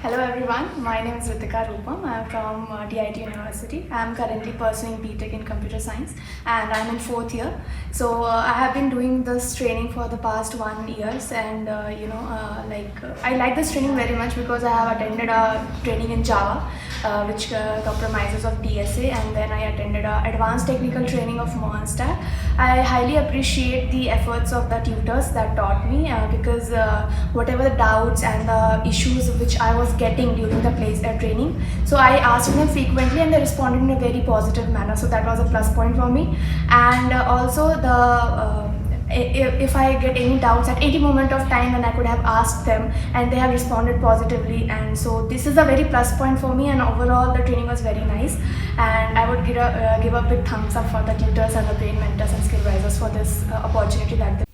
Hello everyone, my name is Ritika. I am from DIT University. I am currently pursuing BTech in Computer Science and I am in 4th year. So I have been doing this training for the past 1 year and I like this training very much because I have attended a training in Java which comprises of DSA, and then I attended a advanced technical training of Monster. I highly appreciate the efforts of the tutors that taught me because whatever the doubts and the issues which I was getting during the training, so I asked them frequently and they responded in a very positive manner, so that was a plus point for me. And also if I get any doubts at any moment of time, then I could have asked them and they have responded positively, and so this is a very plus point for me. And overall the training was very nice, and I would give a big thumbs up for the tutors and the brain mentors and skill risers for this opportunity that they